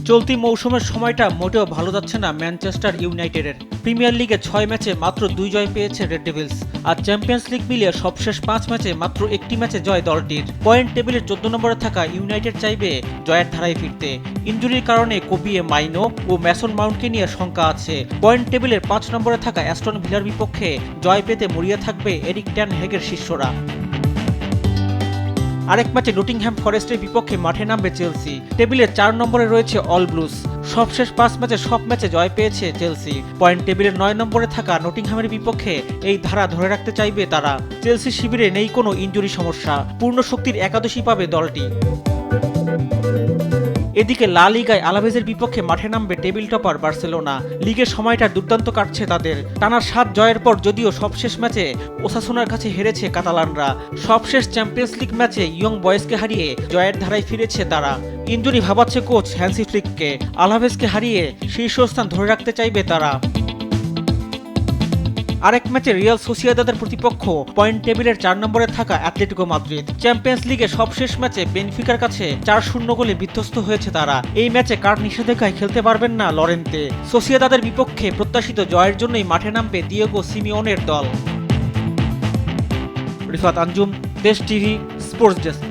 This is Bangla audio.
চলতি মৌসুমের সময়টা মোটেও ভালো যাচ্ছে না ম্যানচেস্টার ইউনাইটেডের। প্রিমিয়ার লিগে 6 ম্যাচে মাত্র 2 জয় পেয়েছে রেড ডেভিলস, আর চ্যাম্পিয়ন্স লিগ মিলিয়ে সবশেষ 5 ম্যাচে মাত্র একটি ম্যাচে জয় দলটির। পয়েন্ট টেবিলের 14 নম্বরে থাকা ইউনাইটেড চাইবে জয়ের ধারায় ফিরতে। ইনজুরির কারণে কোবিয়ে মাইনো ও ম্যাসন মাউন্টকে নিয়ে শঙ্কা আছে। পয়েন্ট টেবিলের 5 নম্বরে থাকা অ্যাস্টন ভিলার বিপক্ষে জয় পেতে মরিয়া থাকবে এরিক ট্যান হেগের শিষ্যরা। আরেক ম্যাচে নটিংহ্যাম ফরেস্টের বিপক্ষে মাঠে নামবে চেলসি। টেবিলের 4 নম্বরে রয়েছে অল ব্লুজ। সবশেষ 5 ম্যাচে সব ম্যাচে জয় পেয়েছে চেলসি। পয়েন্ট টেবিলের 9 নম্বরে থাকা নটিংহ্যামের বিপক্ষে এই ধারা ধরে রাখতে চাইবে তারা। চেলসি শিবিরে নেই কোনো ইনজুরি সমস্যা, পূর্ণ শক্তির একাদশী পাবে দলটি। এদিকে লা লিগায় আলাভেজের বিপক্ষে মাঠে নামবে টেবিল টপার বার্সেলোনা। লিগের সময়টা দুর্দান্ত কাটছে তাদের। টানা 7 জয়ের পর যদিও সবশেষ ম্যাচে ওসাসুনার কাছে হেরেছে কাতালানরা, সবশেষ চ্যাম্পিয়ন্স লিগ ম্যাচে ইয়ং বয়েজকে হারিয়ে জয়ের ধারায় ফিরেছে তারা। ইনজুরি ভাবাচ্ছে কোচ হ্যান্সি ফ্লিককে। আলাভেজকে হারিয়ে শীর্ষস্থান ধরে রাখতে চাইবে তারা। আরেক ম্যাচে রিয়াল সোসিয়েদাদের প্রতিপক্ষ পয়েন্ট টেবিলের 4 নম্বরে থাকা অ্যাটলেটিকো মাদ্রিদ। চ্যাম্পিয়ন্স লিগে সবশেষ ম্যাচে বেনফিকার কাছে 4-0 গোলে বিধ্বস্ত হয়েছে তারা। এই ম্যাচে কার নিষেধাজ্ঞায় খেলতে পারবেন না লরেন্তে। সোসিয়েদাদের বিপক্ষে প্রত্যাশিত জয়ের জন্যই মাঠে নামবে দিয়েগো সিমিওনের দল। রিফাত আঞ্জুম, দেশ টিভি, স্পোর্টস ডেস্ক।